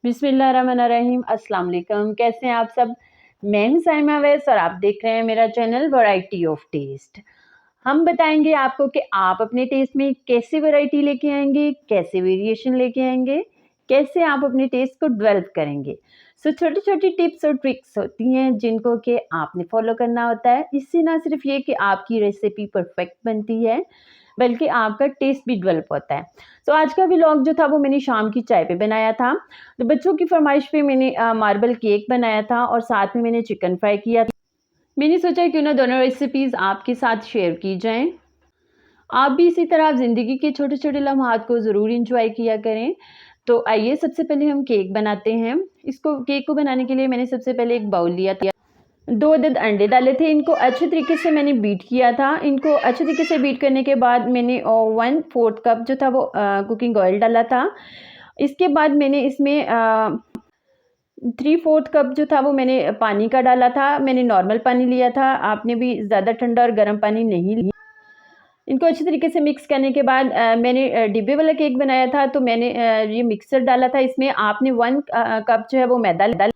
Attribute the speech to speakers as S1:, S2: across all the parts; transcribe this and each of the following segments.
S1: बिस्मिल्लाहिर्रहमानिर्रहीम। अस्सलाम वालेकुम। कैसे हैं आप सब? मैं हूं साइमा वैस और आप देख रहे हैं मेरा चैनल वैरायटी ऑफ टेस्ट। हम बताएंगे आपको कि आप अपने टेस्ट में कैसे वैरायटी लेके आएंगे, कैसे वेरिएशन लेके आएंगे, कैसे आप अपने टेस्ट को डेवलप करेंगे। छोटी छोटी टिप्स और ट्रिक्स होती हैं जिनको कि आपने फॉलो करना होता है। इससे ना सिर्फ ये कि आपकी रेसिपी परफेक्ट बनती है बल्कि आपका टेस्ट भी डेवलप होता है। तो आज का व्लॉग जो था वो मैंने शाम की चाय पे बनाया था। तो बच्चों की फरमाइश पे मैंने मार्बल केक बनाया था और साथ में मैंने चिकन फ्राई किया था। मैंने सोचा क्यों ना दोनों रेसिपीज़ आपके साथ शेयर की जाएं। आप भी इसी तरह ज़िंदगी के छोटे छोटे लम्हात को ज़रूर इंजॉय किया करें। तो आइए सबसे पहले हम केक बनाते हैं। केक को बनाने के लिए मैंने सबसे पहले एक बाउल लिया था। 2 अदद अंडे डाले थे, इनको अच्छे तरीके से मैंने बीट किया था। इनको अच्छे तरीके से बीट करने के बाद मैंने 1/4 कप जो था वो कुकिंग ऑयल डाला था। इसके बाद मैंने इसमें 3/4 कप जो था वो मैंने पानी का डाला था। मैंने नॉर्मल पानी लिया था, आपने भी ज़्यादा ठंडा और गर्म पानी नहीं लिया। इनको अच्छे तरीके से मिक्स करने के बाद मैंने डिब्बे वाला केक बनाया था, तो मैंने ये मिक्सर डाला था। इसमें आपने 1 कप जो है वो मैदा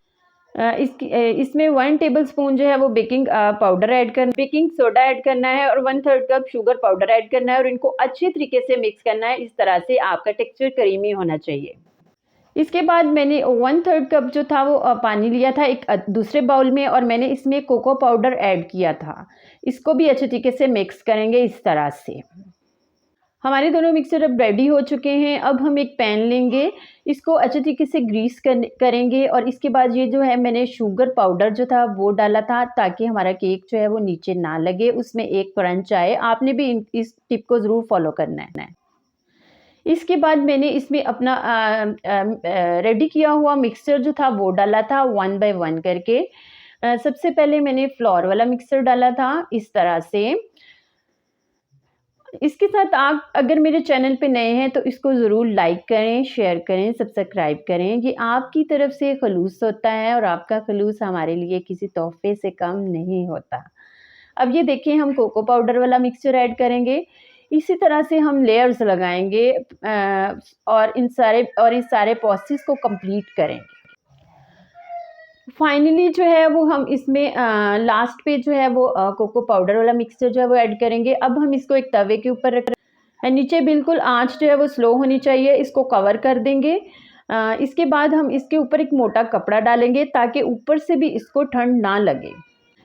S1: इसमें 1 टेबलस्पून जो है वो बेकिंग सोडा ऐड करना है और 1/3 कप शुगर पाउडर ऐड करना है और इनको अच्छे तरीके से मिक्स करना है। इस तरह से आपका टेक्सचर क्रीमी होना चाहिए। इसके बाद मैंने 1/3 कप जो था वो पानी लिया था एक दूसरे बाउल में और मैंने इसमें कोको पाउडर ऐड किया था। इसको भी अच्छे तरीके से मिक्स करेंगे इस तरह से। हमारे दोनों मिक्सचर अब रेडी हो चुके हैं। अब हम एक पैन लेंगे, इसको अच्छे तरीके से ग्रीस करेंगे और इसके बाद ये जो है मैंने शुगर पाउडर जो था वो डाला था ताकि हमारा केक जो है वो नीचे ना लगे, उसमें एक क्रंच आए। आपने भी इस टिप को ज़रूर फॉलो करना है। इसके बाद मैंने इसमें अपना रेडी किया हुआ मिक्सचर जो था वो डाला था 1 बाय 1 करके। सबसे पहले मैंने फ्लोर वाला मिक्सचर डाला था इस तरह से। इसके साथ आप अगर मेरे चैनल पे नए हैं तो इसको ज़रूर लाइक करें, शेयर करें, सब्सक्राइब करें। ये आपकी तरफ से खलूस होता है और आपका खलूस हमारे लिए किसी तोहफे से कम नहीं होता। अब ये देखिए हम कोको पाउडर वाला मिक्सचर ऐड करेंगे। इसी तरह से हम लेयर्स लगाएंगे और इस सारे प्रोसेस को कंप्लीट करेंगे। फाइनली जो है वो हम इसमें लास्ट पे जो है वो कोको पाउडर वाला मिक्सचर जो है वो ऐड करेंगे। अब हम इसको एक तवे के ऊपर रख रहे हैं, नीचे बिल्कुल आंच जो है वो स्लो होनी चाहिए। इसको कवर कर देंगे। इसके बाद हम इसके ऊपर एक मोटा कपड़ा डालेंगे ताकि ऊपर से भी इसको ठंड ना लगे।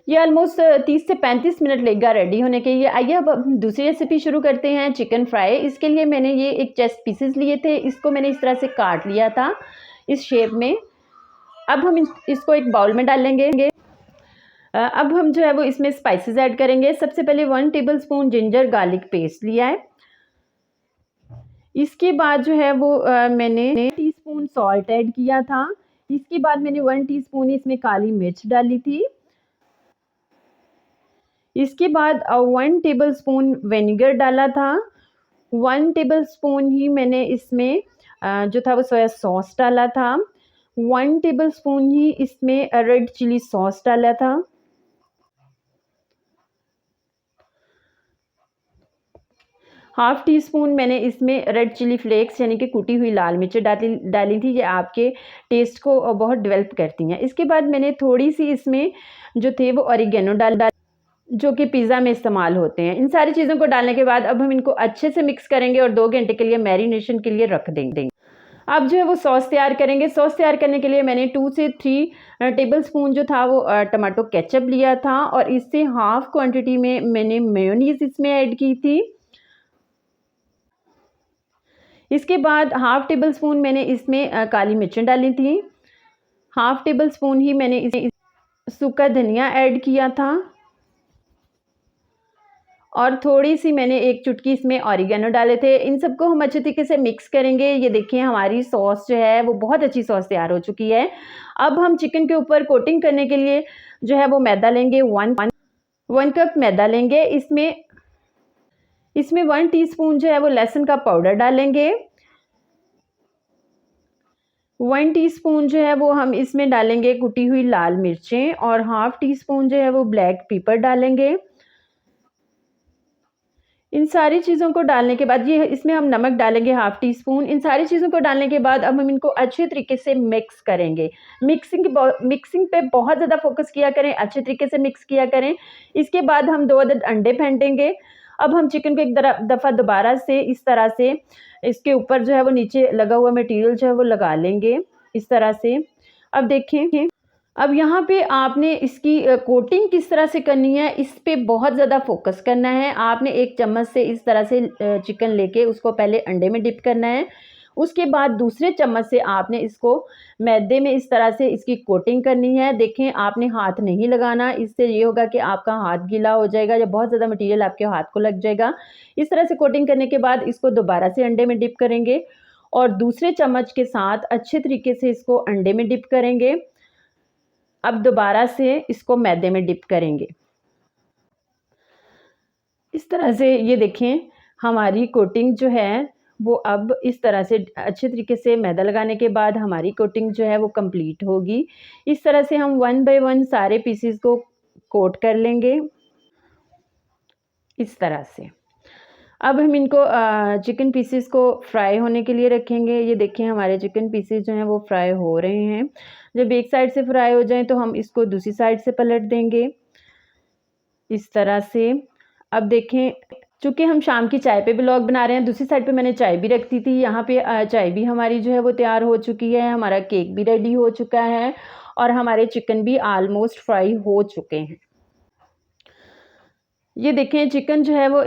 S1: ये ऑलमोस्ट 30 से 35 मिनट लगेगा रेडी होने के लिए। आइए अब हम दूसरी रेसिपी शुरू करते हैं, चिकन फ्राई। इसके लिए मैंने ये एक चेस्ट पीसेस लिए थे, इसको मैंने इस तरह से काट लिया था इस शेप में। अब हम इसको एक बाउल में डालेंगे। अब हम जो है वो इसमें स्पाइसेस ऐड करेंगे। सबसे पहले 1 टेबलस्पून जिंजर गार्लिक पेस्ट लिया है। इसके बाद जो है वो मैंने टीस्पून सॉल्ट ऐड किया था। इसके बाद मैंने 1 टीस्पून इसमें काली मिर्च डाली थी। इसके बाद 1 टेबलस्पून विनेगर डाला था। 1 टेबलस्पून ही मैंने इसमें जो था वो सोया सॉस डाला था। 1 टेबलस्पून ही इसमें रेड चिली सॉस डाला था। हाफ टी स्पून मैंने इसमें रेड चिली फ्लेक्स यानी कि कुटी हुई लाल मिर्च डाली थी। ये आपके टेस्ट को बहुत डेवलप करती हैं। इसके बाद मैंने थोड़ी सी इसमें जो थे वो ऑरिगेनो डाल जो कि पिज़्ज़ा में इस्तेमाल होते हैं। इन सारी चीज़ों को डालने के बाद अब हम इनको अच्छे से मिक्स करेंगे और 2 घंटे के लिए मैरिनेशन के लिए रख देंगे। अब जो है वो सॉस तैयार करेंगे। सॉस तैयार करने के लिए मैंने 2 से 3 टेबलस्पून जो था वो टमाटो केचप लिया था और इससे हाफ क्वांटिटी में मैंने मेयोनीज़ इसमें ऐड की थी। इसके बाद हाफ टेबल स्पून मैंने इसमें काली मिर्चें डाली थी। हाफ टेबल स्पून ही मैंने इसमें सूखा धनिया ऐड किया था और थोड़ी सी मैंने एक चुटकी इसमें ऑरिगेनो डाले थे। इन सबको हम अच्छे तरीके से मिक्स करेंगे। ये देखिए हमारी सॉस जो है वो बहुत अच्छी सॉस तैयार हो चुकी है। अब हम चिकन के ऊपर कोटिंग करने के लिए जो है वो मैदा लेंगे। 1 कप मैदा लेंगे। इसमें 1 टीस्पून जो है वो लहसुन का पाउडर डालेंगे। 1 टीस्पून जो है वो हम इसमें डालेंगे कुटी हुई लाल मिर्चें और हाफ टी स्पून जो है वो ब्लैक पेपर डालेंगे। इन सारी चीज़ों को डालने के बाद ये इसमें हम नमक डालेंगे हाफ़ टी स्पून। इन सारी चीज़ों को डालने के बाद अब हम इनको अच्छे तरीके से मिक्स करेंगे। मिक्सिंग पे बहुत ज़्यादा फ़ोकस किया करें, अच्छे तरीके से मिक्स किया करें। इसके बाद हम 2 अदद अंडे फेंटेंगे। अब हम चिकन को एक दफ़ा दोबारा से इस तरह से इसके ऊपर जो है वो नीचे लगा हुआ मटीरियल जो है वो लगा लेंगे, इस तरह से। अब देखें, अब यहाँ पे आपने इसकी कोटिंग किस तरह से करनी है, इस पे बहुत ज़्यादा फोकस करना है। आपने एक चम्मच से इस तरह से चिकन लेके उसको पहले अंडे में डिप करना है। उसके बाद दूसरे चम्मच से आपने इसको मैदे में इस तरह से इसकी कोटिंग करनी है। देखें, आपने हाथ नहीं लगाना, इससे ये होगा कि आपका हाथ गीला हो जाएगा या बहुत ज़्यादा मटीरियल आपके हाथ को लग जाएगा। इस तरह से कोटिंग करने के बाद इसको दोबारा से अंडे में डिप करेंगे और दूसरे चम्मच के साथ अच्छे तरीके से इसको अंडे में डिप करेंगे। अब दोबारा से इसको मैदे में डिप करेंगे। इस तरह से ये देखें, हमारी कोटिंग जो है वो अब इस तरह से अच्छे तरीके से मैदा लगाने के बाद हमारी कोटिंग जो है वो कंप्लीट होगी। इस तरह से हम 1 बाय 1 सारे पीसेस को कोट कर लेंगे, इस तरह से। अब हम इनको चिकन पीसेस को फ्राई होने के लिए रखेंगे। ये देखें, हमारे चिकन पीसेस जो हैं वो फ्राई हो रहे हैं। जब एक साइड से फ्राई हो जाएं तो हम इसको दूसरी साइड से पलट देंगे, इस तरह से। अब देखें, चूँकि हम शाम की चाय पे व्लॉग बना रहे हैं, दूसरी साइड पे मैंने चाय भी रख दी थी। यहाँ पे चाय भी हमारी जो है वो तैयार हो चुकी है, हमारा केक भी रेडी हो चुका है और हमारे चिकन भी ऑलमोस्ट फ्राई हो चुके हैं। ये देखें, चिकन जो है वो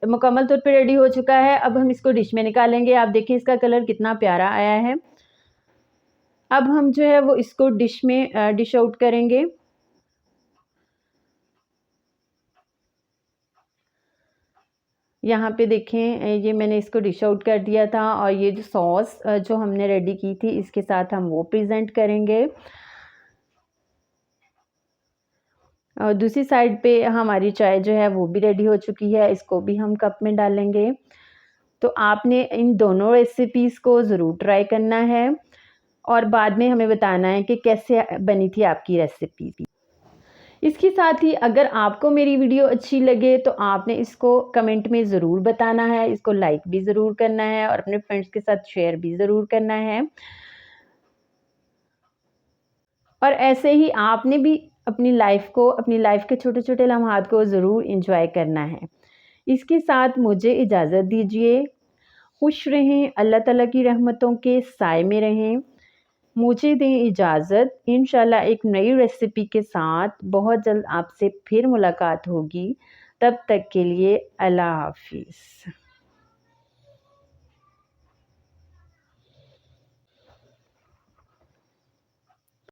S1: मुकम्मल तौर पे रेडी हो चुका है। अब हम इसको डिश में निकालेंगे। आप देखें इसका कलर कितना प्यारा आया है। अब हम जो है वो इसको डिश में डिश आउट करेंगे। यहाँ पे देखें, ये मैंने इसको डिश आउट कर दिया था और ये जो सॉस जो हमने रेडी की थी इसके साथ हम वो प्रेजेंट करेंगे। और दूसरी साइड पे हमारी चाय जो है वो भी रेडी हो चुकी है, इसको भी हम कप में डालेंगे। तो आपने इन दोनों रेसिपीज़ को ज़रूर ट्राई करना है और बाद में हमें बताना है कि कैसे बनी थी आपकी रेसिपी। इसके साथ ही अगर आपको मेरी वीडियो अच्छी लगे तो आपने इसको कमेंट में ज़रूर बताना है, इसको लाइक भी ज़रूर करना है और अपने फ्रेंड्स के साथ शेयर भी ज़रूर करना है। और ऐसे ही आपने भी अपनी लाइफ के छोटे-छोटे लम्हात को ज़रूर एंजॉय करना है। इसके साथ मुझे इजाज़त दीजिए। खुश रहें, अल्लाह ताला की रहमतों के साए में रहें। मुझे दें इजाज़त। इंशाल्लाह एक नई रेसिपी के साथ बहुत जल्द आपसे फिर मुलाकात होगी। तब तक के लिए अल्लाह हाफ़िज़।